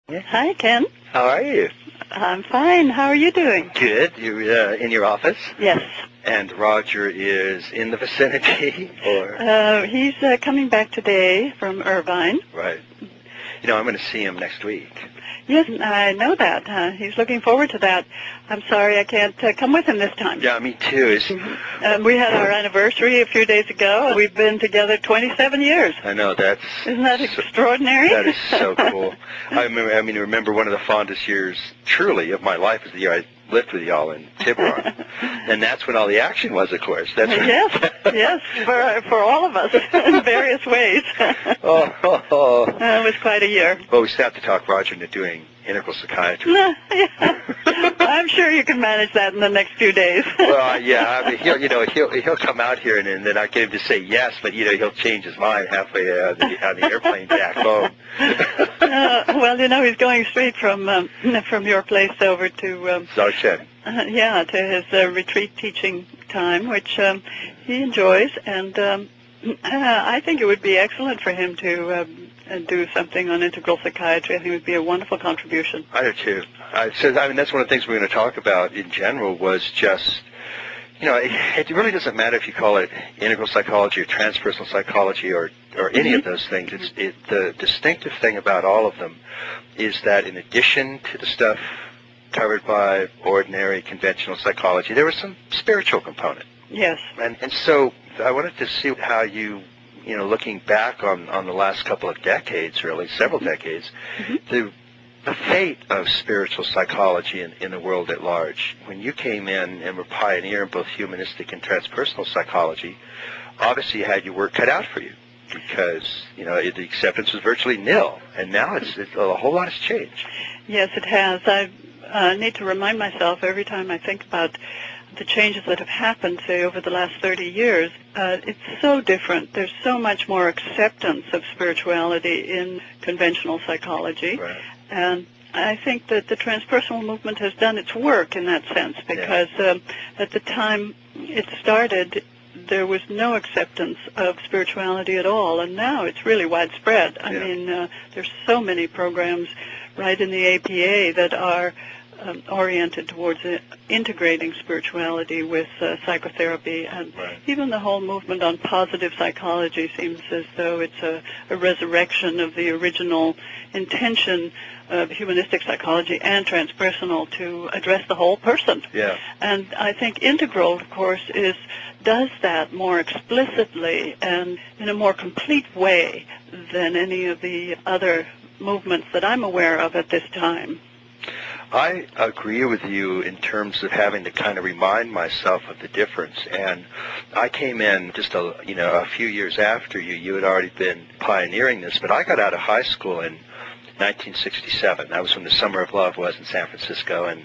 Hi, Ken. How are you? I'm fine. How are you doing? Good. You're in your office? Yes. And Roger is in the vicinity, or? He's coming back today from Irvine. Right. You know, I'm going to see him next week. Yes, I know that. He's looking forward to that. I'm sorry I can't come with him this time. Yeah, me too. We had our anniversary a few days ago. We've been together 27 years. I know, Isn't that extraordinary? That is so cool. I remember one of the fondest years, truly, of my life is the year I lived with y'all in Tiburon. And that's when all the action was, of course. Yes, for all of us in various ways. It was quite a year. Well, we still have to talk Roger into doing integral psychiatry. I'm sure you can manage that in the next few days. Well, yeah, I mean, he'll come out here and then I get him to say yes, but he'll change his mind halfway on the airplane back home. Well, he's going straight from your place over to Zarshen. To his retreat teaching time, which he enjoys, and I think it would be excellent for him to do something on integral psychiatry. I think it would be a wonderful contribution. I do too. That's one of the things we're going to talk about in general was just, it really doesn't matter if you call it integral psychology or transpersonal psychology or any of those things. The distinctive thing about all of them is that in addition to the stuff covered by ordinary conventional psychology, there was some spiritual component. Yes. And so I wanted to see how you, looking back on the last couple of decades, really, several decades, the fate of spiritual psychology in the world at large. When you came in and were pioneering both humanistic and transpersonal psychology, obviously you had your work cut out for you because, the acceptance was virtually nil. And now it's a whole lot has changed. Yes, it has. I need to remind myself every time I think about the changes that have happened, say, over the last 30 years, it's so different. There's so much more acceptance of spirituality in conventional psychology. Right. And I think that the transpersonal movement has done its work in that sense because at the time it started, there was no acceptance of spirituality at all, and now it's really widespread. I mean, there's so many programs right in the APA that are oriented towards integrating spirituality with psychotherapy, and even the whole movement on positive psychology seems as though it's a resurrection of the original intention of humanistic psychology and transpersonal to address the whole person. Yeah. And I think integral, of course, does that more explicitly and in a more complete way than any of the other movements that I'm aware of at this time. I agree with you in terms of having to kind of remind myself of the difference. And I came in just a few years after you. You had already been pioneering this, but I got out of high school in 1967. That was when the Summer of Love was in San Francisco, and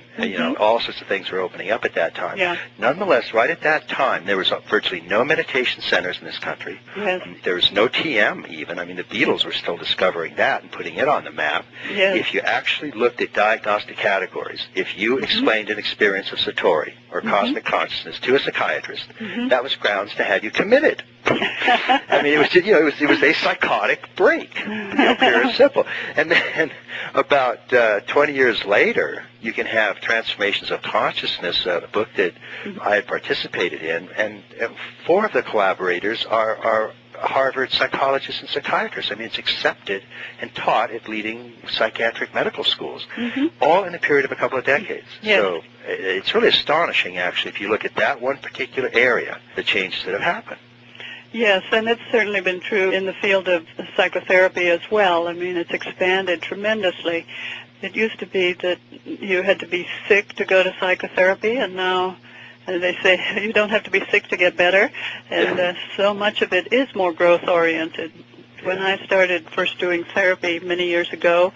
all sorts of things were opening up at that time. Yeah. Nonetheless, right at that time, there was virtually no meditation centers in this country. Yes. There was no TM even. I mean, the Beatles were still discovering that and putting it on the map. Yes. If you actually looked at diagnostic categories, if you explained an experience of Satori or cosmic consciousness to a psychiatrist, that was grounds to have you committed. I mean, it was a psychotic break, pure and simple. And then about 20 years later, you can have Transformations of Consciousness, a book that I had participated in, and 4 of the collaborators are Harvard psychologists and psychiatrists. I mean, it's accepted and taught at leading psychiatric medical schools, all in a period of a couple of decades. Yes. So it's really astonishing, actually, if you look at that one particular area, the changes that have happened. Yes, and it's certainly been true in the field of psychotherapy as well. I mean, it's expanded tremendously. It used to be that you had to be sick to go to psychotherapy, and now they say you don't have to be sick to get better, and so much of it is more growth-oriented. When I started first doing therapy many years ago,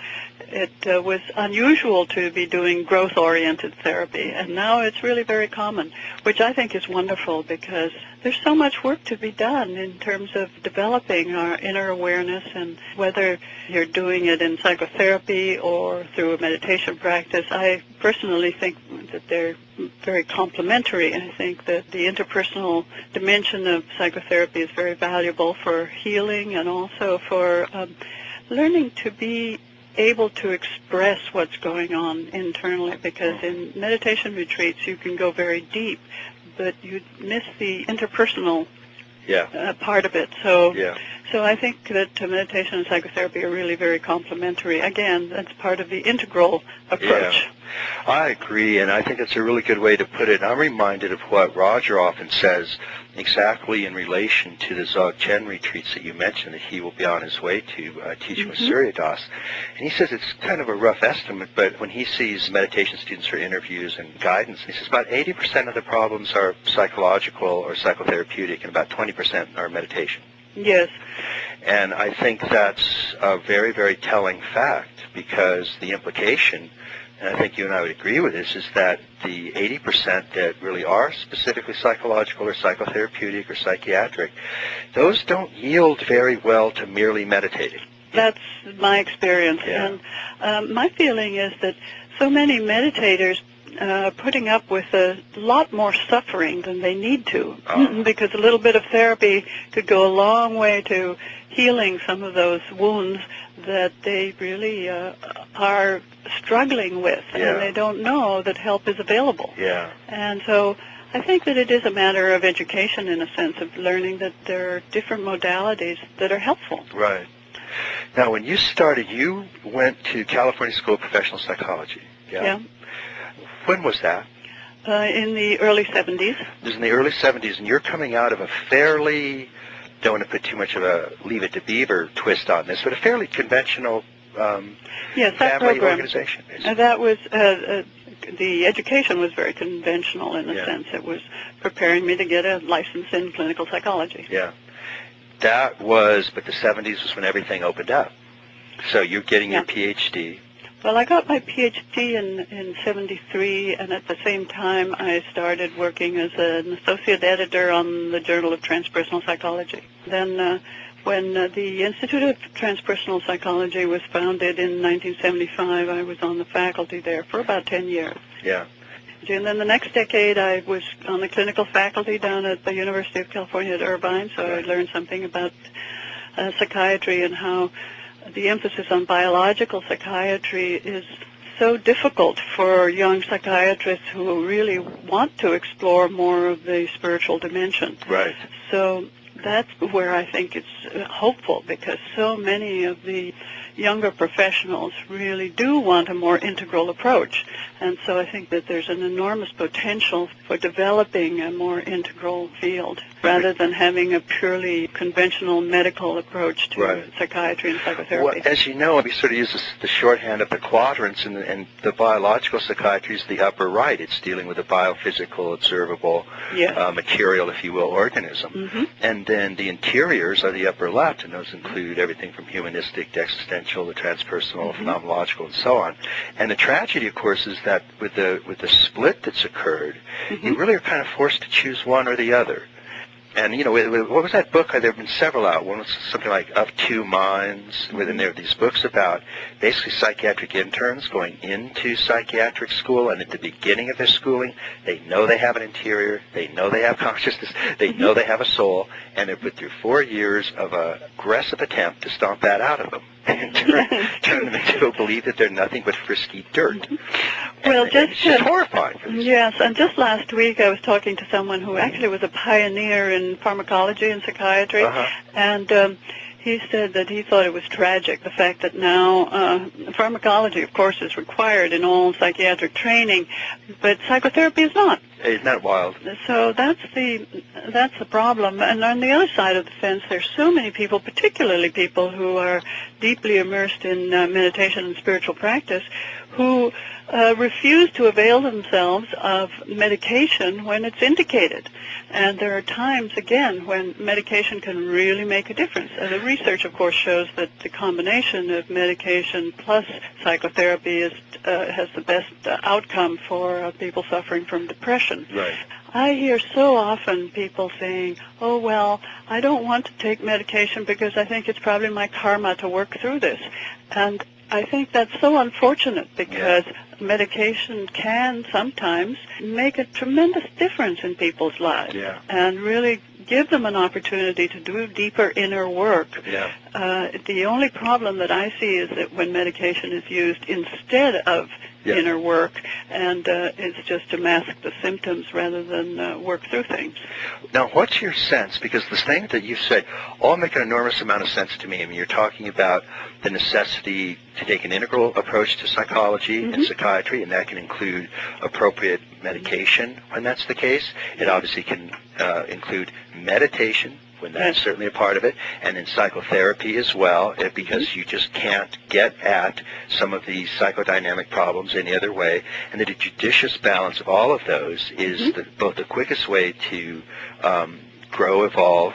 it was unusual to be doing growth-oriented therapy, and now it's really very common, which I think is wonderful because there's so much work to be done in terms of developing our inner awareness, and whether you're doing it in psychotherapy or through a meditation practice, I personally think that they're very complementary. I think that the interpersonal dimension of psychotherapy is very valuable for healing and also for learning to be able to express what's going on internally, because in meditation retreats you can go very deep, but you miss the interpersonal part of it. So I think that meditation and psychotherapy are really very complementary. Again, that's part of the integral approach. Yeah. I agree, and I think that's a really good way to put it. I'm reminded of what Roger often says exactly in relation to the Dzogchen retreats that you mentioned that he will be on his way to teaching with Surya Das. And he says it's kind of a rough estimate, but when he sees meditation students for interviews and guidance, he says about 80% of the problems are psychological or psychotherapeutic, and about 20% are meditation. Yes. And I think that's a very, very telling fact, because the implication, and I think you and I would agree with this, is that the 80% that really are specifically psychological or psychotherapeutic or psychiatric, those don't yield very well to merely meditating. That's my experience. Yeah. And my feeling is that so many meditators putting up with a lot more suffering than they need to, because a little bit of therapy could go a long way to healing some of those wounds that they really are struggling with, and they don't know that help is available. Yeah. And so I think that it is a matter of education, in a sense, of learning that there are different modalities that are helpful. Right. Now, when you started, you went to California School of Professional Psychology. Yeah. When was that? In the early 70s. It was in the early 70s, and you're coming out of a fairly, don't want to put too much of a Leave It to Beaver twist on this, but a fairly conventional family organization. That was, the education was very conventional in the sense it was preparing me to get a license in clinical psychology. Yeah. That was, but the 70s was when everything opened up. So you're getting your Ph.D. Well, I got my Ph.D. in 73, and at the same time I started working as an associate editor on the Journal of Transpersonal Psychology. Then when the Institute of Transpersonal Psychology was founded in 1975, I was on the faculty there for about 10 years. Yeah. And then the next decade I was on the clinical faculty down at the University of California at Irvine, so I learned something about psychiatry and how the emphasis on biological psychiatry is so difficult for young psychiatrists who really want to explore more of the spiritual dimension. Right. So that's where I think it's hopeful, because so many of the younger professionals really do want a more integral approach. And so I think that there's an enormous potential for developing a more integral field rather than having a purely conventional medical approach to psychiatry and psychotherapy. Well, as you know, we sort of use the shorthand of the quadrants, and the biological psychiatry is the upper right. It's dealing with the biophysical, observable material, if you will, organism. And then the interiors are the upper left, and those include everything from humanistic to existential, the transpersonal, phenomenological, and so on. And the tragedy, of course, is that with the split that's occurred, you really are kind of forced to choose one or the other. And, you know, what was that book? There have been several out. One was something like Of Two Minds, within there are these books about basically psychiatric interns going into psychiatric school, and at the beginning of their schooling, they know they have an interior, they know they have consciousness, they know they have a soul, and they're put through 4 years of an aggressive attempt to stomp that out of them and turn them into a belief that they're nothing but frisky dirt. Well, it's just horrifying for this. Yes, and just last week I was talking to someone who actually was a pioneer in pharmacology and psychiatry, and he said that he thought it was tragic, the fact that now pharmacology, of course, is required in all psychiatric training, but psychotherapy is not. Isn't that wild? So that's the problem. And on the other side of the fence, there's so many people, particularly people who are deeply immersed in meditation and spiritual practice, who refuse to avail themselves of medication when it's indicated. And there are times, again, when medication can really make a difference. The research, of course, shows that the combination of medication plus psychotherapy has the best outcome for people suffering from depression. Right. I hear so often people saying, oh, well, I don't want to take medication because I think it's probably my karma to work through this. And I think that's so unfortunate, because medication can sometimes make a tremendous difference in people's lives and really give them an opportunity to do deeper inner work. Yeah. The only problem that I see is that when medication is used instead of inner work, and it's just to mask the symptoms rather than work through things. Now, what's your sense? Because the things that you said all make an enormous amount of sense to me. I mean, you're talking about the necessity to take an integral approach to psychology and psychiatry, and that can include appropriate medication when that's the case. It obviously can include meditation, when that's certainly a part of it, and in psychotherapy as well, because you just can't get at some of these psychodynamic problems any other way, and that a judicious balance of all of those is both the quickest way to grow, evolve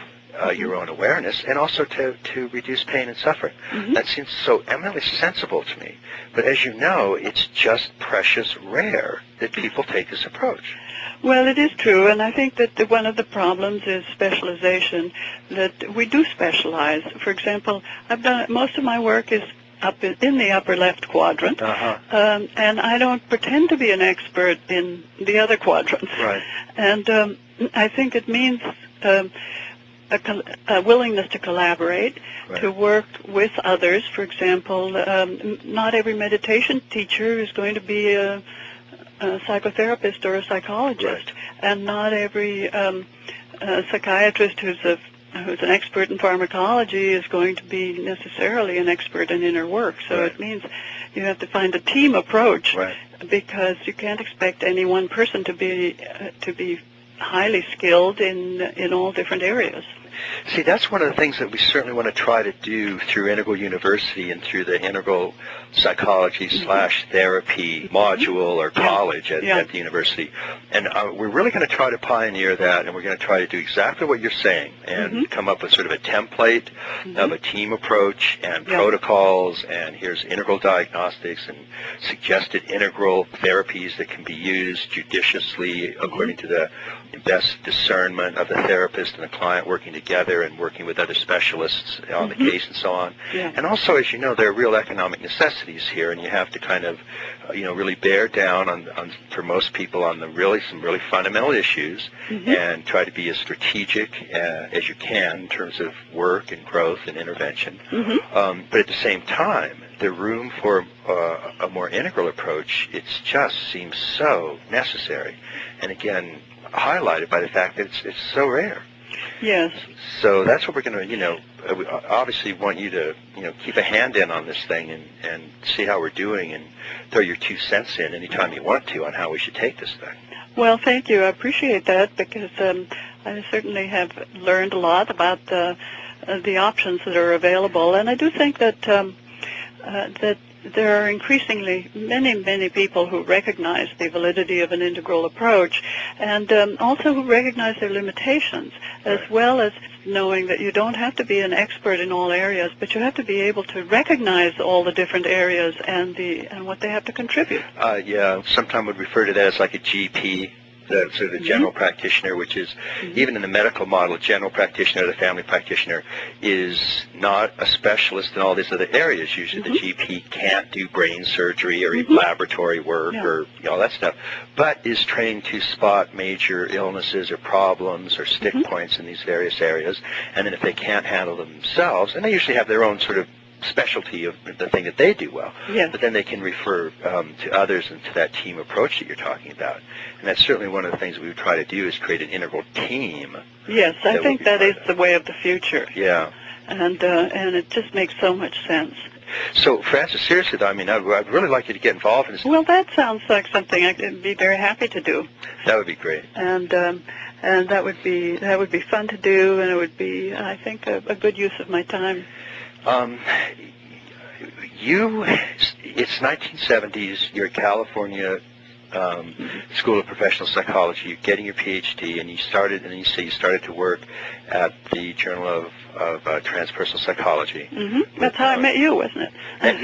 your own awareness, and also to reduce pain and suffering. That seems so eminently sensible to me. But as you know, it's just precious rare that people take this approach. Well, it is true, and I think that one of the problems is specialization, that we do specialize. For example, I've done most of my work is up in the upper left quadrant, and I don't pretend to be an expert in the other quadrants. Right. And I think it means a willingness to collaborate, to work with others. For example, not every meditation teacher is going to be a psychotherapist or a psychologist, and not every psychiatrist who's an expert in pharmacology is going to be necessarily an expert in inner work. So it means you have to find a team approach, because you can't expect any one person to be highly skilled in all different areas. See, that's one of the things that we certainly want to try to do through Integral University and through the Integral Psychology / Therapy module or college at the university. And we're really going to try to pioneer that, and we're going to try to do exactly what you're saying and come up with sort of a template of a team approach and protocols, and here's integral diagnostics and suggested integral therapies that can be used judiciously according to the best discernment of the therapist and the client working together and working with other specialists on the case and so on. And also, as you know, there are real economic necessities here, and you have to kind of, really bear down on for most people on some really fundamental issues and try to be as strategic as you can in terms of work and growth and intervention. But at the same time, the room for a more integral approach, it just seems so necessary. And again, highlighted by the fact that it's so rare. Yes. So that's what we're going to, we obviously want you to, keep a hand in on this thing and see how we're doing and throw your 2 cents in anytime you want to on how we should take this thing. Well, thank you. I appreciate that, because I certainly have learned a lot about the options that are available, and I do think that that there are increasingly many people who recognize the validity of an integral approach, and also who recognize their limitations, as well as knowing that you don't have to be an expert in all areas, but you have to be able to recognize all the different areas and what they have to contribute. Sometimes would refer to that as like a GP, the sort of the general practitioner, which is, even in the medical model, a general practitioner, the family practitioner, is not a specialist in all these other areas. Usually the GP can't do brain surgery or even laboratory work or all that stuff, but is trained to spot major illnesses or problems or stick points in these various areas. And then if they can't handle them themselves, and they usually have their own sort of specialty of the thing that they do well, but then they can refer to others and to that team approach that you're talking about. And that's certainly one of the things that we would try to do, is create an integral team. Yes, I think that is the way of the future. Yeah. And it just makes so much sense. So, Frances, seriously, though, I mean, I'd really like you to get involved in this. Well, that sounds like something I'd be very happy to do. That would be great. And that would be fun to do, and it would be, I think, a good use of my time. It's 1970s, you're at California School of Professional Psychology, you're getting your Ph.D., and you started to work at the Journal of Transpersonal Psychology. That's how I met you, wasn't it?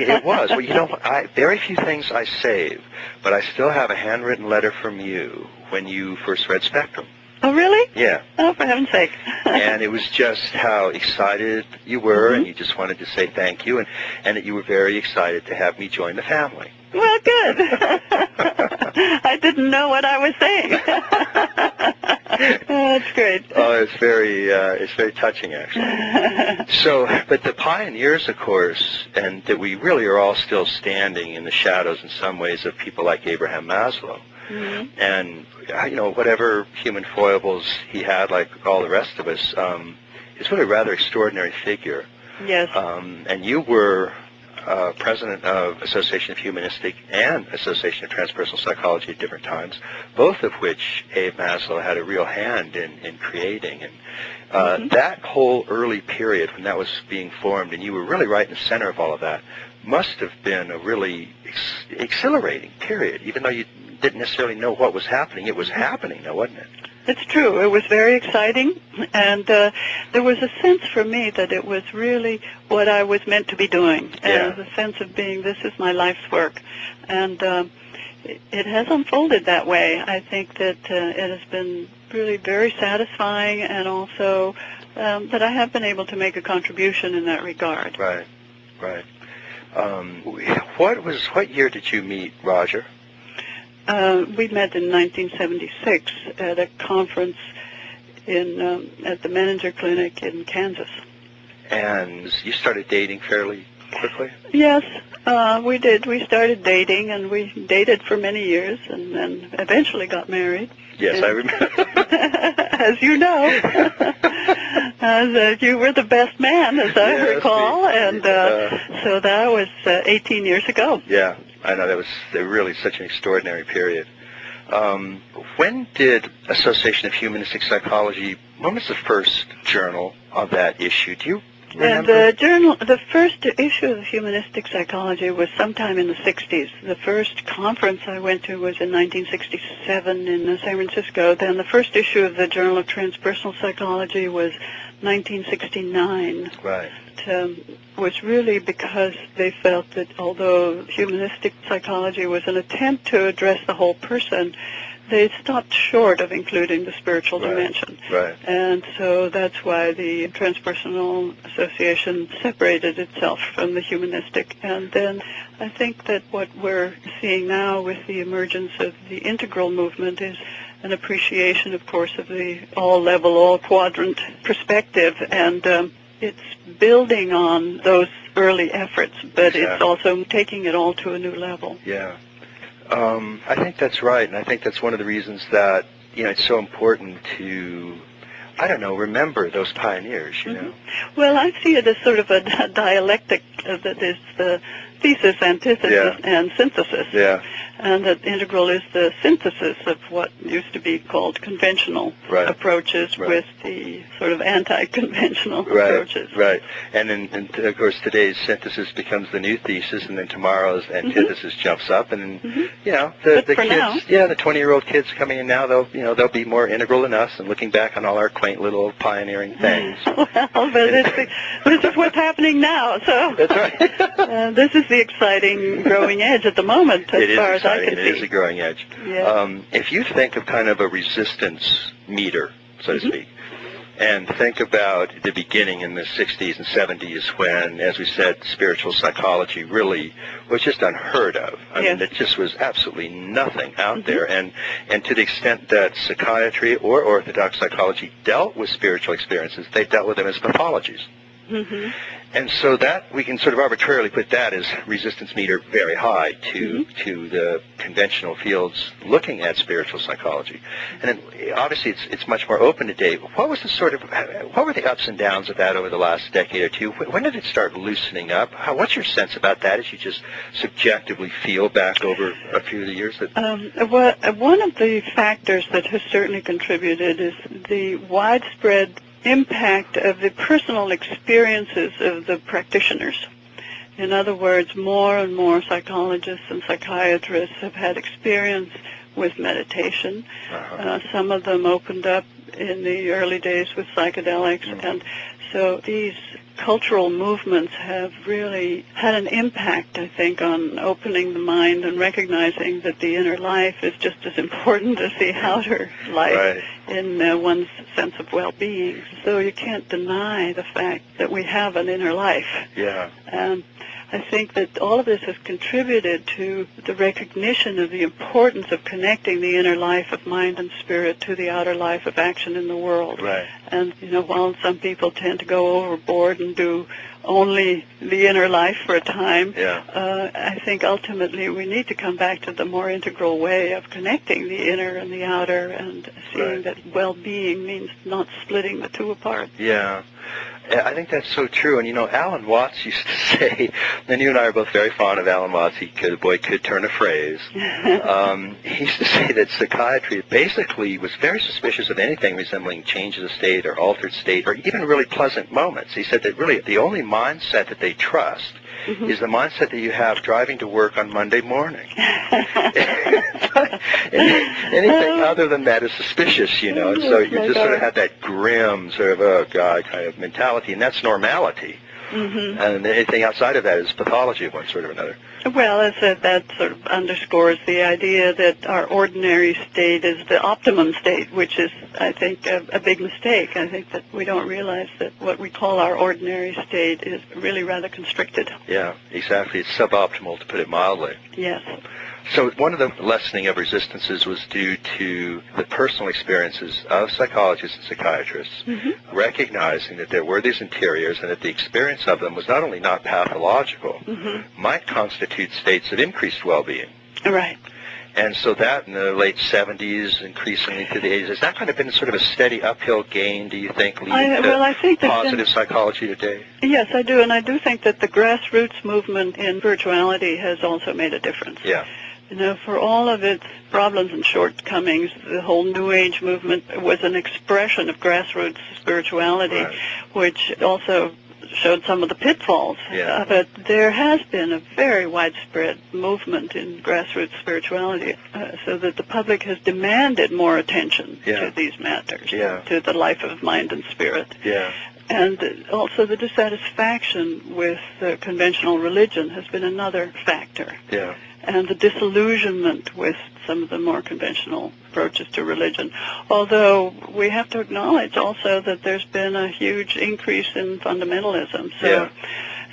It was. Well, very few things I save, but I still have a handwritten letter from you when you first read Spectrum. Oh, really? Yeah. Oh, for heaven's sake. And it was just how excited you were, and you just wanted to say thank you, and that you were very excited to have me join the family. Well, good. I didn't know what I was saying. That's great. Oh, it's very touching, actually. So, but the pioneers, of course, and that we really are all still standing in the shadows in some ways of people like Abraham Maslow. Mm-hmm. And, whatever human foibles he had, like all the rest of us, he's really a rather extraordinary figure. Yes. And you were president of Association of Humanistic and Association of Transpersonal Psychology at different times, both of which Abe Maslow had a real hand in creating. And that whole early period when that was being formed, and you were really right in the center of all of that, must have been a really exhilarating period, even though you didn't necessarily know what was happening. It was happening, though, wasn't it? It's true. It was very exciting, and there was a sense for me that it was really what I was meant to be doing, and the sense of being, this is my life's work. And it has unfolded that way. I think that it has been really very satisfying, and also that I have been able to make a contribution in that regard. Right, right. What year did you meet Roger? We met in 1976 at a conference at the Manager Clinic in Kansas. And you started dating fairly quickly? Yes, we did. We started dating, and we dated for many years, and then eventually got married. Yes, I remember. As you know. As you were the best man, as I recall, and so that was 18 years ago. Yeah. I know that was really such an extraordinary period. When did Association of Humanistic Psychology, when was the first journal of that issue? Do you remember? And the first issue of Humanistic Psychology was sometime in the 60s. The first conference I went to was in 1967 in San Francisco. Then the first issue of the Journal of Transpersonal Psychology was 1969. Right. Was really because they felt that although humanistic psychology was an attempt to address the whole person, they stopped short of including the spiritual dimension. Right. And so that's why the Transpersonal Association separated itself from the humanistic. And then I think that what we're seeing now with the emergence of the integral movement is an appreciation, of course, of the all-level, all-quadrant perspective, and it's building on those early efforts, but it's also taking it all to a new level. Yeah. I think that's right, and I think that's one of the reasons that, it's so important to, remember those pioneers, you know. Well, I see it as sort of a dialectic that is the thesis, antithesis, and synthesis. Yeah. And that integral is the synthesis of what used to be called conventional approaches with the sort of anti-conventional approaches. Right. And of course, today's synthesis becomes the new thesis, and then tomorrow's antithesis jumps up, and the kids, now. the 20-year-old kids coming in now, they'll be more integral than us, and looking back on all our quaint little pioneering things. Well, but this is what's happening now. So that's right. This is the exciting growing edge at the moment, as far as I can see. It is a growing edge. Yeah. If you think of kind of a resistance meter, so to speak, and think about the beginning in the 60s and 70s when, as we said, spiritual psychology really was just unheard of. I mean, it just was absolutely nothing out there. And to the extent that psychiatry or orthodox psychology dealt with spiritual experiences, they dealt with them as pathologies. And so that, we can sort of arbitrarily put that as resistance meter very high to the conventional fields looking at spiritual psychology. And then obviously it's much more open today. What was what were the ups and downs of that over the last decade or two? When did it start loosening up? What's your sense about that as you just subjectively feel back over a few of the years? One of the factors that has certainly contributed is the widespread impact of the personal experiences of the practitioners. In other words, more and more psychologists and psychiatrists have had experience with meditation. Some of them opened up in the early days with psychedelics, and so these cultural movements have really had an impact, I think, on opening the mind and recognizing that the inner life is just as important as the outer life in one's sense of well-being. So you can't deny the fact that we have an inner life. Yeah. And I think that all of this has contributed to the recognition of the importance of connecting the inner life of mind and spirit to the outer life of action in the world. Right. And, while some people tend to go overboard and do only the inner life for a time, I think ultimately we need to come back to the more integral way of connecting the inner and the outer and seeing that well-being means not splitting the two apart. Yeah. I think that's so true. And, Alan Watts used to say, and you and I are both very fond of Alan Watts, the boy could turn a phrase. He used to say that psychiatry basically was very suspicious of anything resembling change of state or altered state or even really pleasant moments. He said that really the only mindset that they trust is the mindset that you have driving to work on Monday morning. Anything other than that is suspicious, and so you just sort of have that grim sort of, oh God, kind of mentality, and that's normality. And anything outside of that is pathology of one sort or another. Well, as I said, that sort of underscores the idea that our ordinary state is the optimum state, which is, I think, a big mistake. I think that we don't realize that what we call our ordinary state is really rather constricted. Yeah, exactly. It's suboptimal, to put it mildly. Yes. So one of the lessening of resistances was due to the personal experiences of psychologists and psychiatrists, recognizing that there were these interiors and that the experience of them was not only not pathological, might constitute states of increased well-being. Right. And so that in the late 70s, increasingly to the 80s, has that kind of been sort of a steady uphill gain, do you think, leading to positive psychology today? Yes, I do. And I do think that the grassroots movement in spirituality has also made a difference. Yeah. For all of its problems and shortcomings, the whole New Age movement was an expression of grassroots spirituality, which also showed some of the pitfalls. But there has been a very widespread movement in grassroots spirituality, so that the public has demanded more attention to these matters, to the life of mind and spirit. And also the dissatisfaction with conventional religion has been another factor. And the disillusionment with some of the more conventional approaches to religion. Although we have to acknowledge also that there's been a huge increase in fundamentalism.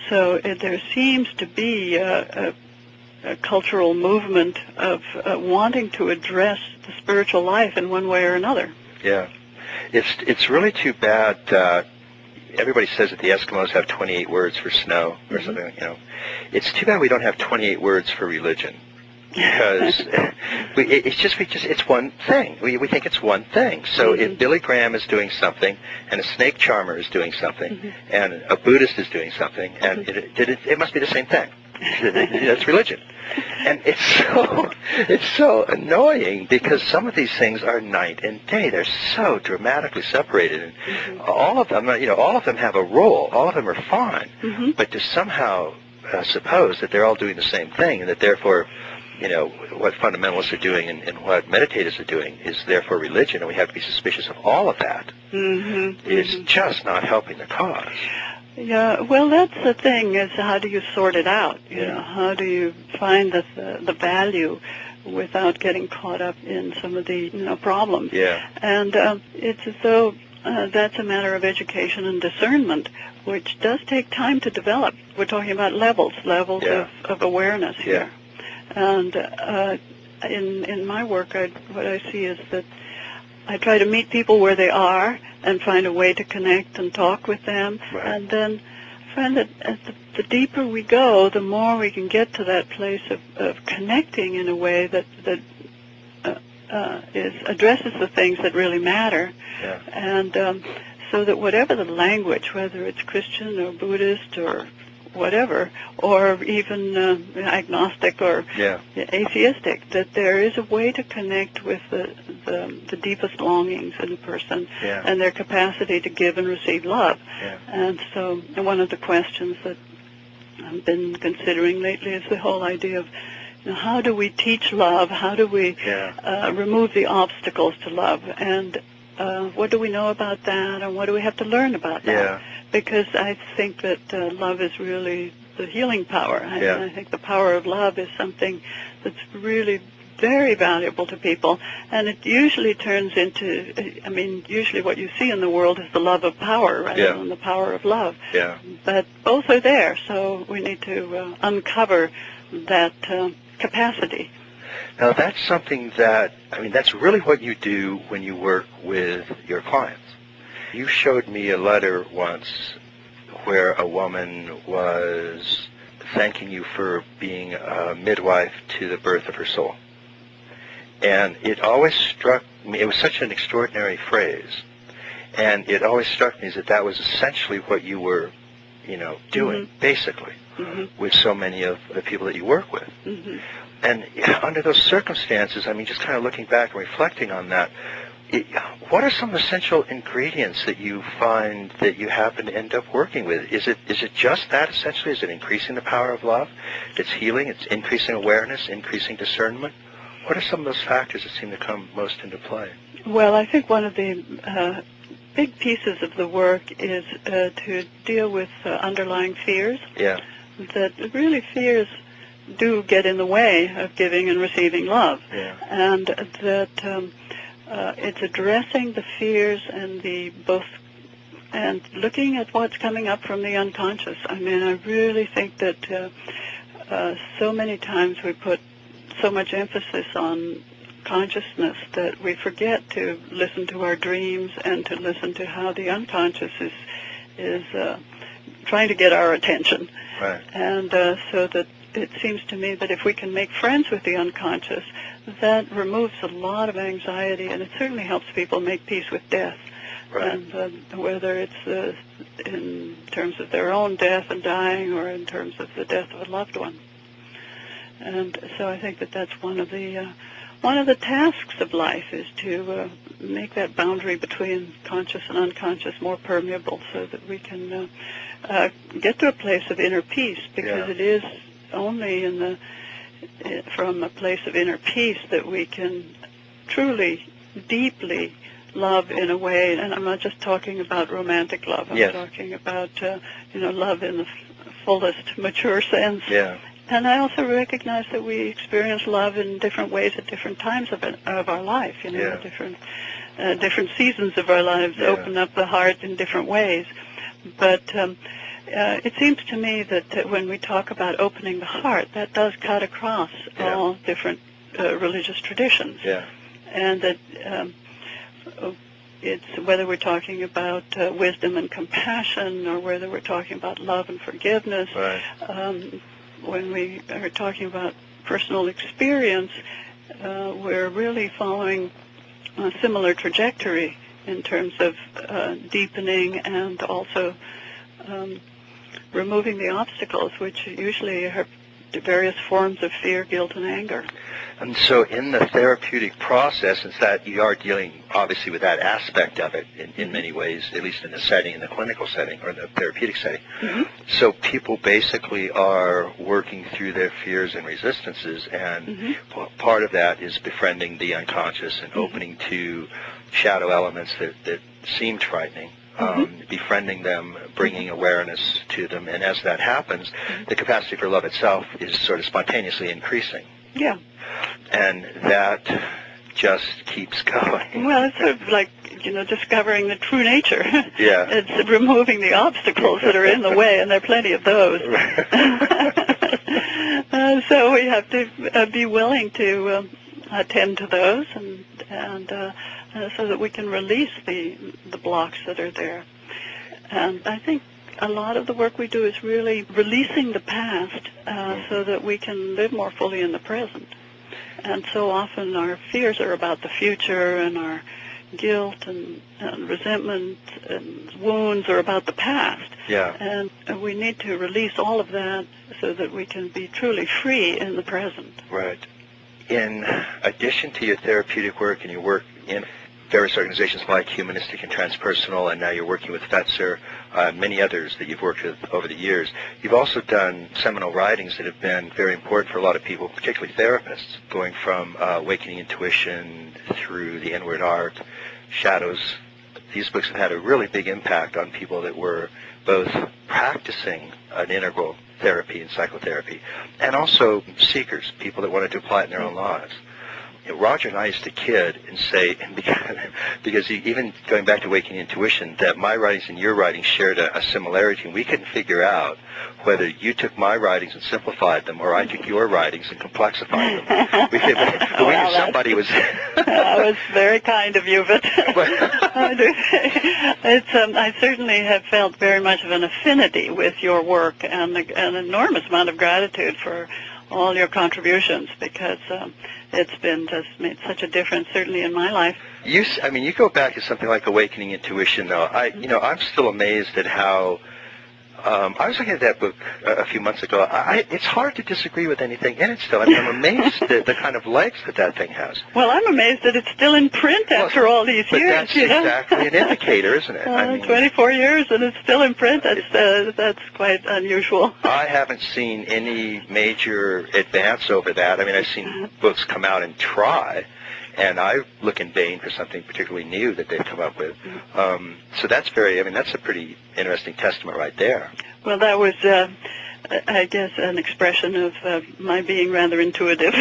So there seems to be a cultural movement of wanting to address the spiritual life in one way or another. Yeah. It's really too bad. Everybody says that the Eskimos have 28 words for snow or something, It's too bad we don't have 28 words for religion, because it's one thing. We think it's one thing. So if Billy Graham is doing something, and a snake charmer is doing something, and a Buddhist is doing something, and it must be the same thing. That's religion. And it's so annoying, because some of these things are night and day. They're so dramatically separated, and all of them have a role. All of them are fine, but to somehow suppose that they're all doing the same thing, and that therefore, what fundamentalists are doing and what meditators are doing is therefore religion, and we have to be suspicious of all of that. It's just not helping the cause. Yeah, well, that's the thing, is how do you sort it out? How do you find the value without getting caught up in some of the problems? And it's as though that's a matter of education and discernment, which does take time to develop. We're talking about levels of awareness here. And in my work, what I see is that I try to meet people where they are and find a way to connect and talk with them. And then I find that as the deeper we go, the more we can get to that place of connecting in a way that addresses the things that really matter. And so that whatever the language, whether it's Christian or Buddhist or whatever, or even agnostic or atheistic, that there is a way to connect with the deepest longings in a person and their capacity to give and receive love. And so one of the questions that I've been considering lately is the whole idea of how do we teach love? How do we remove the obstacles to love? And what do we know about that, and what do we have to learn about that? Because I think that love is really the healing power. I think the power of love is something that's really very valuable to people, and it usually turns into, I mean, usually what you see in the world is the love of power rather than the power of love. Yeah. But both are there, so we need to uncover that capacity. Now, that's something that, I mean, that's really what you do when you work with your clients. You showed me a letter once where a woman was thanking you for being a midwife to the birth of her soul. And it always struck me, it was such an extraordinary phrase, and it always struck me that that was essentially what you were, you know, doing, basically, with so many of the people that you work with. And under those circumstances, I mean, just kind of looking back and reflecting on that, what are some essential ingredients that you find that you happen to end up working with? Is it just that essentially? Is it increasing the power of love? It's healing? It's increasing awareness, increasing discernment? What are some of those factors that seem to come most into play? Well, I think one of the big pieces of the work is to deal with underlying fears. Yeah. That really fears do get in the way of giving and receiving love. Yeah. And that it's addressing the fears and and looking at what's coming up from the unconscious. I mean, I really think that so many times we put so much emphasis on consciousness that we forget to listen to our dreams and to listen to how the unconscious is trying to get our attention. Right. And so that it seems to me that if we can make friends with the unconscious, that removes a lot of anxiety, and it certainly helps people make peace with death. Right. And whether it's in terms of their own death and dying, or in terms of the death of a loved one. And so I think that that's one of the tasks of life, is to make that boundary between conscious and unconscious more permeable, so that we can get to a place of inner peace, because it is only from a place of inner peace that we can truly, deeply love in a way. And I'm not just talking about romantic love. I'm talking about love in the fullest, mature sense. Yeah. And I also recognize that we experience love in different ways at different times of our life. You know, different seasons of our lives open up the heart in different ways. But it seems to me that when we talk about opening the heart, that does cut across all different religious traditions. Yeah. And that it's whether we're talking about wisdom and compassion, or whether we're talking about love and forgiveness. Right. When we are talking about personal experience, we're really following a similar trajectory in terms of deepening and also removing the obstacles, which usually are the various forms of fear, guilt, and anger. And so in the therapeutic process, since that you are dealing obviously with that aspect of it in many ways, at least in the setting, in the clinical setting or the therapeutic setting, so people basically are working through their fears and resistances, and part of that is befriending the unconscious and opening to shadow elements that seemed frightening. Befriending them, bringing awareness to them, and as that happens, the capacity for love itself is sort of spontaneously increasing. Yeah. And that just keeps going. Well, it's sort of like, discovering the true nature. Yeah. It's removing the obstacles that are in the way, and there are plenty of those. So we have to be willing to attend to those, and so that we can release the blocks that are there. And I think a lot of the work we do is really releasing the past so that we can live more fully in the present. And so often our fears are about the future, and our guilt and resentment and wounds are about the past. Yeah. And we need to release all of that so that we can be truly free in the present. Right. In addition to your therapeutic work and your work in various organizations like Humanistic and Transpersonal, and now you're working with Fetzer, many others that you've worked with over the years, you've also done seminal writings that have been very important for a lot of people, particularly therapists, going from Awakening Intuition through The Inward Art, Shadows. These books have had a really big impact on people that were both practicing an integral therapy and psychotherapy, and also seekers, people that wanted to apply it in their own lives. Roger and I used to kid and say, and because even going back to Awakening Intuition, that my writings and your writings shared a similarity, and we couldn't figure out whether you took my writings and simplified them, or I took your writings and complexified them. We knew somebody was... That was very kind of you, but I certainly have felt very much of an affinity with your work, and an enormous amount of gratitude for all your contributions, because it's just made such a difference, certainly in my life. You go back to something like Awakening Intuition, though. I'm still amazed at how. I was looking at that book a few months ago. It's hard to disagree with anything in it still. I'm amazed at the kind of legs that thing has. Well, I'm amazed that it's still in print after all these years. That's exactly an indicator, isn't it? 24 years and it's still in print. That's quite unusual. I haven't seen any major advance over that. I've seen books come out and try, and I look in vain for something particularly new that they've come up with. So that's that's a pretty interesting testament right there. Well, that was, I guess, an expression of my being rather intuitive.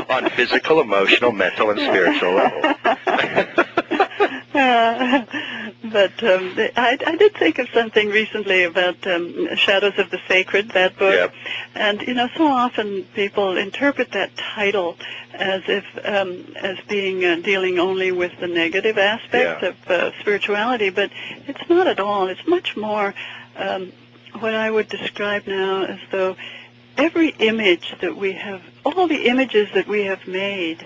On physical, emotional, mental, and spiritual level. But I did think of something recently about Shadows of the Sacred, that book. Yep. And, so often people interpret that title as if as being dealing only with the negative aspects of spirituality, but it's not at all. It's much more what I would describe now as though every image that we have, all the images that we have made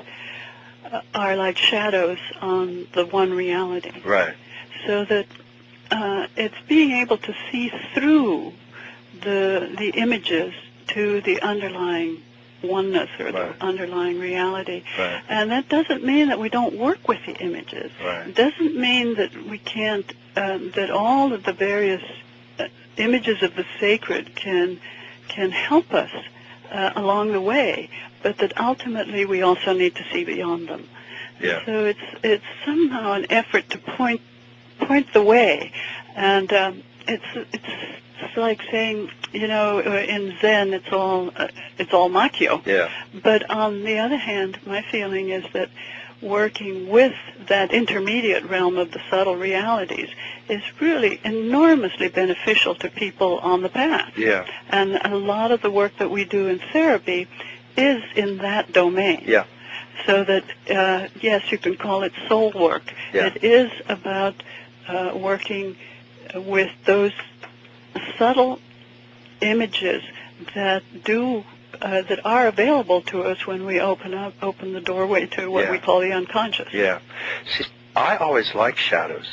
are like shadows on the one reality. Right. So that it's being able to see through the images to the underlying oneness or the underlying reality. Right. And that doesn't mean that we don't work with the images. Right. It doesn't mean that we can't, that all of the various images of the sacred can help us along the way, but that ultimately we also need to see beyond them. Yeah. So it's somehow an effort to point the way, and it's like saying, in Zen it's all Makyo. Yeah. But on the other hand, my feeling is that working with that intermediate realm of the subtle realities is really enormously beneficial to people on the path. Yeah. And a lot of the work that we do in therapy is in that domain. Yeah. So that, yes, you can call it soul work. Yeah. It is about working with those subtle images that are available to us when we open the doorway to what we call the unconscious. Yeah. See, I always liked Shadows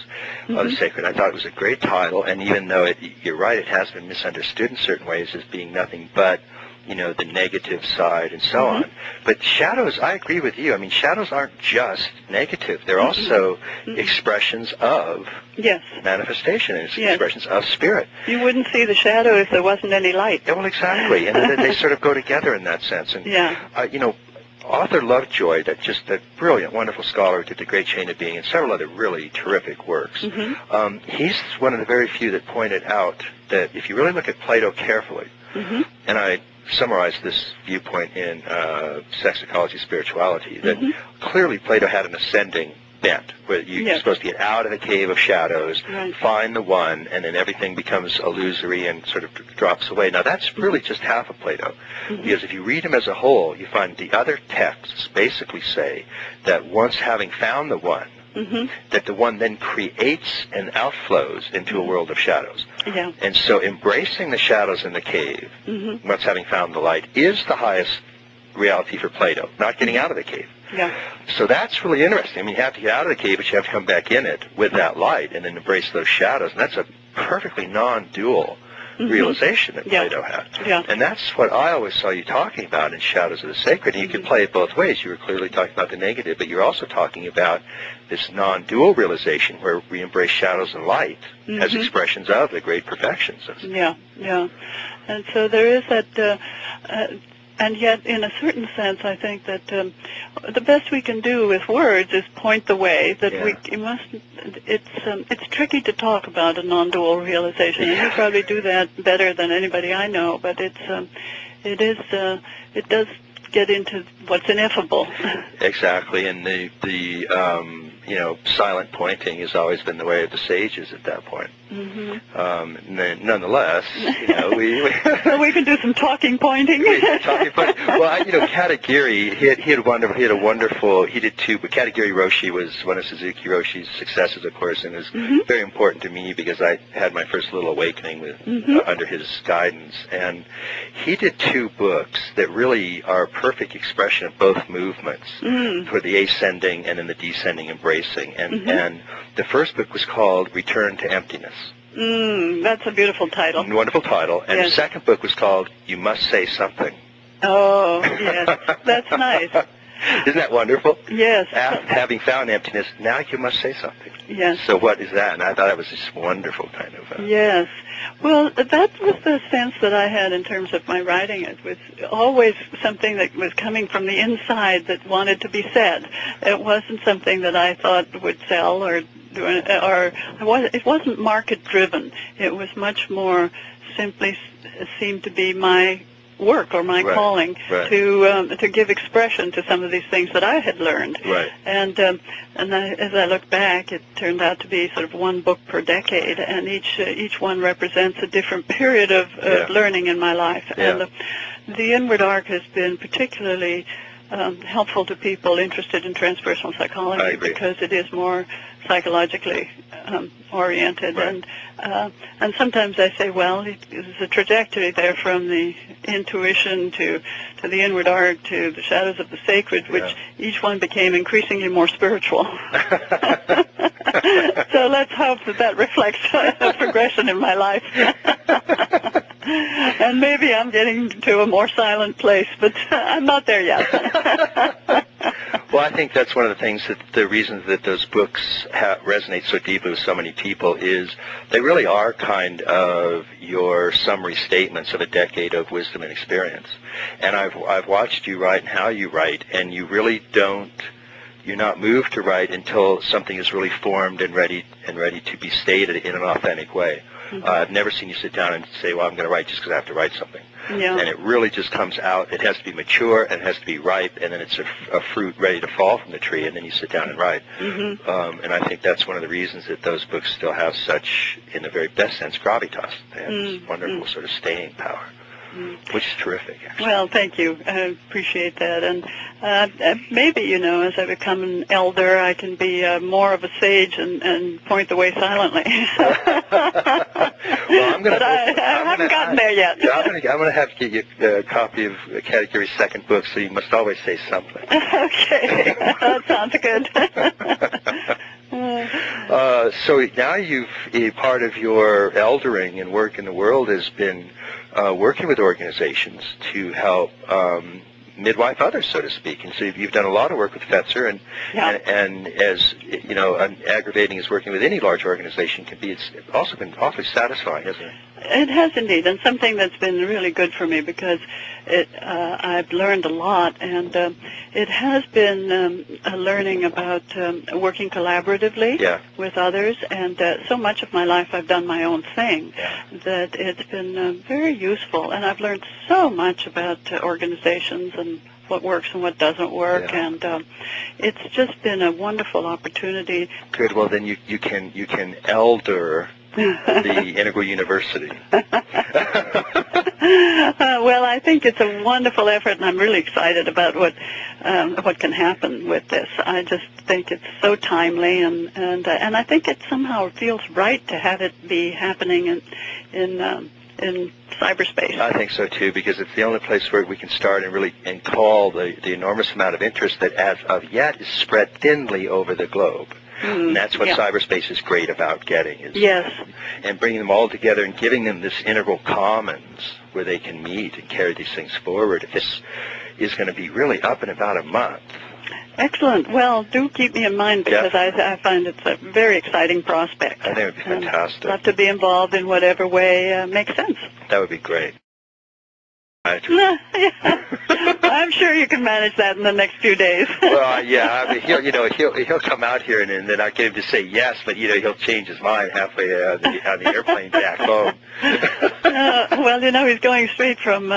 of the Sacred. I thought it was a great title, and even though you're right, it has been misunderstood in certain ways as being nothing but, the negative side and so on. But shadows, I agree with you. Shadows aren't just negative. They're also expressions of manifestation, and expressions of spirit. You wouldn't see the shadow if there wasn't any light. Yeah, well, exactly. And they sort of go together in that sense. And, Arthur Lovejoy, that brilliant, wonderful scholar who did The Great Chain of Being and several other really terrific works, he's one of the very few that pointed out that if you really look at Plato carefully, and I summarize this viewpoint in Sex, Psychology, Spirituality, that clearly Plato had an ascending bent, where you're supposed to get out of the cave of shadows, find the one, and then everything becomes illusory and sort of drops away. Now, that's really just half of Plato, because if you read him as a whole, you find the other texts basically say that once having found the one, that the one then creates and outflows into a world of shadows. Yeah. And so embracing the shadows in the cave, once having found the light, is the highest reality for Plato, not getting out of the cave. Yeah. So that's really interesting. You have to get out of the cave, but you have to come back in it with that light and then embrace those shadows. And that's a perfectly non-dual realization that Plato had. Yeah. And that's what I always saw you talking about in Shadows of the Sacred. And you could play it both ways. You were clearly talking about the negative, but you're also talking about this non-dual realization where we embrace shadows and light as expressions of the great perfections. Yeah, yeah. And so there is that... and yet, in a certain sense, I think that the best we can do with words is point the way. That we must. It's tricky to talk about a non-dual realization, and you probably do that better than anybody I know. But it does get into what's ineffable. Exactly, and the silent pointing has always been the way of the sages at that point. Nonetheless, we can do some talking pointing. Well, Katagiri, he did two, but Katagiri Roshi was one of Suzuki Roshi's successors, of course, and is very important to me because I had my first little awakening under his guidance. And he did two books that really are a perfect expression of both movements, for the ascending and then the descending embracing. And the first book was called Return to Emptiness. That's a beautiful title. Wonderful title. And the second book was called You Must Say Something. Oh, yes. That's nice. Isn't that wonderful? Yes. Having found emptiness, now you must say something. Yes. So what is that? And I thought it was just wonderful kind of... Yes. Well, that was the sense that I had in terms of my writing. It was always something that was coming from the inside that wanted to be said. It wasn't something that I thought would sell it wasn't market-driven. It was much more simply seemed to be my work or my calling to give expression to some of these things that I had learned. And as I look back, it turned out to be sort of one book per decade, and each one represents a different period of learning in my life. And the inward arc has been particularly helpful to people interested in transpersonal psychology because it is more psychologically oriented, and sometimes I say, well, there's a trajectory there from the intuition to the inward arc to the shadows of the sacred, which each one became increasingly more spiritual. So let's hope that reflects a progression in my life. And maybe I'm getting to a more silent place, but I'm not there yet. Well, I think that's one of the things the reasons that those books resonate so deeply with so many people is they really are kind of your summary statements of a decade of wisdom and experience. And I've watched you write and how you write, and you really you're not moved to write until something is really formed and ready to be stated in an authentic way. I've never seen you sit down and say, well, I'm going to write just because I have to write something. And it really just comes out. It has to be mature, and it has to be ripe, and then it's a fruit ready to fall from the tree, and then you sit down and write. And I think that's one of the reasons that those books still have such, in the very best sense, gravitas. They have this wonderful sort of staying power. Which is terrific, actually. Well, thank you. I appreciate that. And maybe, as I become an elder, I can be more of a sage and point the way silently. But I haven't gotten there yet. I'm going to have to get you a copy of Katagiri's second book, so you must always say something. Okay. That sounds good. So now part of your eldering and work in the world has been working with organizations to help midwife others, so to speak. And so you've done a lot of work with Fetzer, and as aggravating as working with any large organization can be, it's also been awfully satisfying, hasn't it? It has indeed, and something that's been really good for me because I've learned a lot, and it has been a learning about working collaboratively with others, and so much of my life I've done my own thing that it's been very useful, and I've learned so much about organizations and what works and what doesn't work, and it's just been a wonderful opportunity. Good. Well, then you can elder the Integral University. Well, I think it's a wonderful effort, and I'm really excited about what can happen with this. I just think it's so timely, and I think it somehow feels right to have it be happening in cyberspace. I think so too, because it's the only place where we can start and call the enormous amount of interest that as of yet is spread thinly over the globe. And that's what cyberspace is great about getting, and bringing them all together and giving them this integral commons where they can meet and carry these things forward. This is going to be really up in about a month. Excellent. Well, do keep me in mind because I find it's a very exciting prospect. I think it would be fantastic. I'd love to be involved in whatever way makes sense. That would be great. I'm sure you can manage that in the next few days. Well, yeah, I mean, he'll come out here, and then I get him to say yes, but he'll change his mind halfway on the airplane back home. Well, he's going straight from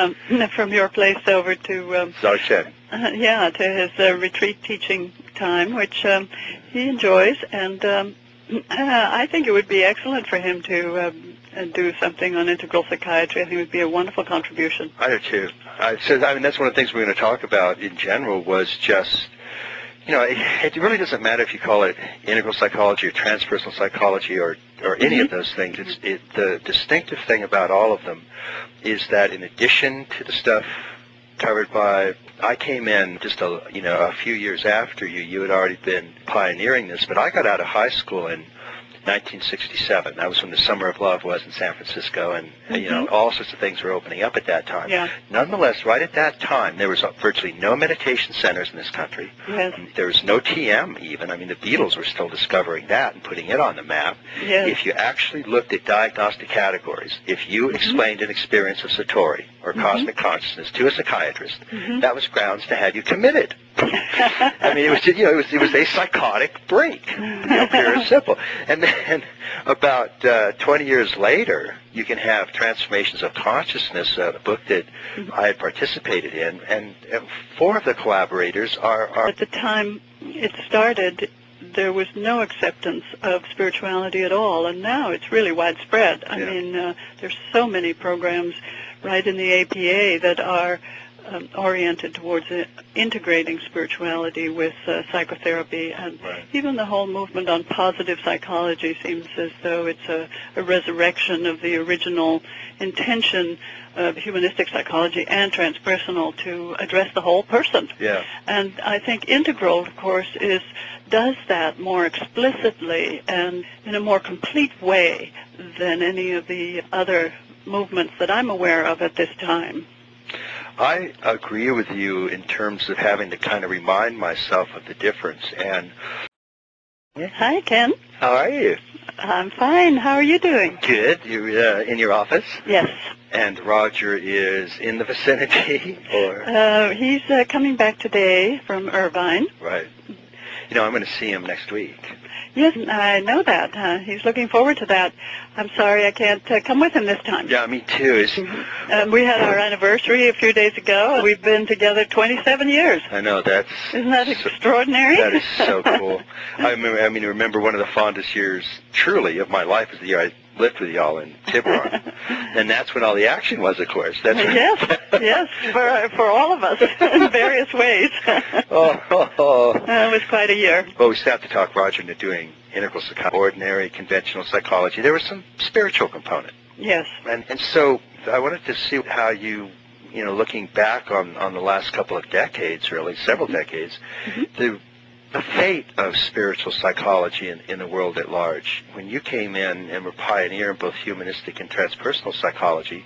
your place over to Zarshen. To his retreat teaching time, which he enjoys, and I think it would be excellent for him to do something on integral psychiatry. I think it would be a wonderful contribution. I do too. So that's one of the things we're going to talk about in general was just, it really doesn't matter if you call it integral psychology or transpersonal psychology or any of those things. The distinctive thing about all of them is that in addition to the stuff covered by, I came in just a few years after you. You had already been pioneering this, but I got out of high school in 1967. That was when the Summer of Love was in San Francisco, and all sorts of things were opening up at that time. Yeah. Nonetheless, right at that time, there was virtually no meditation centers in this country. Yes. There was no TM even. I mean, the Beatles were still discovering that and putting it on the map. Yes. If you actually looked at diagnostic categories, if you explained an experience of Satori or cosmic consciousness to a psychiatrist, that was grounds to have you committed. I mean, it was a psychotic break, pure and simple. And then about 20 years later, you can have Transformations of Consciousness, a book that I had participated in, and 4 of the collaborators are... At the time it started, there was no acceptance of spirituality at all, and now it's really widespread. I mean, there's so many programs right in the APA that are oriented towards integrating spirituality with psychotherapy, and even the whole movement on positive psychology seems as though it's a resurrection of the original intention of humanistic psychology and transpersonal to address the whole person. Yeah. And I think integral, of course, does that more explicitly and in a more complete way than any of the other movements that I'm aware of at this time. I agree with you in terms of having to kind of remind myself of the difference. And hi, Ken. How are you? I'm fine. How are you doing? Good. You're in your office? Yes. And Roger is in the vicinity, or? He's coming back today from Irvine. Right. I'm going to see him next week. Yes, I know that. He's looking forward to that. I'm sorry I can't come with him this time. Yeah, me too. We had our anniversary a few days ago. We've been together 27 years. I know, Isn't that extraordinary? That is so cool. I remember one of the fondest years, truly, of my life is the year I lived with y'all in Tiburon. And that's when all the action was, of course. Yes, for all of us in various ways. It was quite a year. Well, we still have to talk Roger into doing integral psychology, ordinary, conventional psychology. There was some spiritual component. Yes. And so I wanted to see how you, looking back on the last couple of decades, really, several decades, the fate of spiritual psychology in the world at large. When you came in and were pioneering both humanistic and transpersonal psychology,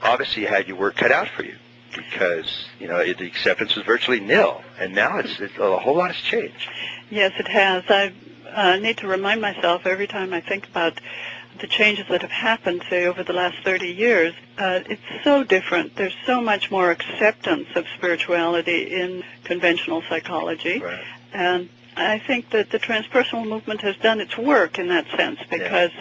obviously you had your work cut out for you because, the acceptance was virtually nil. And now it's a whole lot has changed. Yes, it has. I need to remind myself every time I think about the changes that have happened, say, over the last 30 years, it's so different. There's so much more acceptance of spirituality in conventional psychology. Right. And I think that the transpersonal movement has done its work in that sense because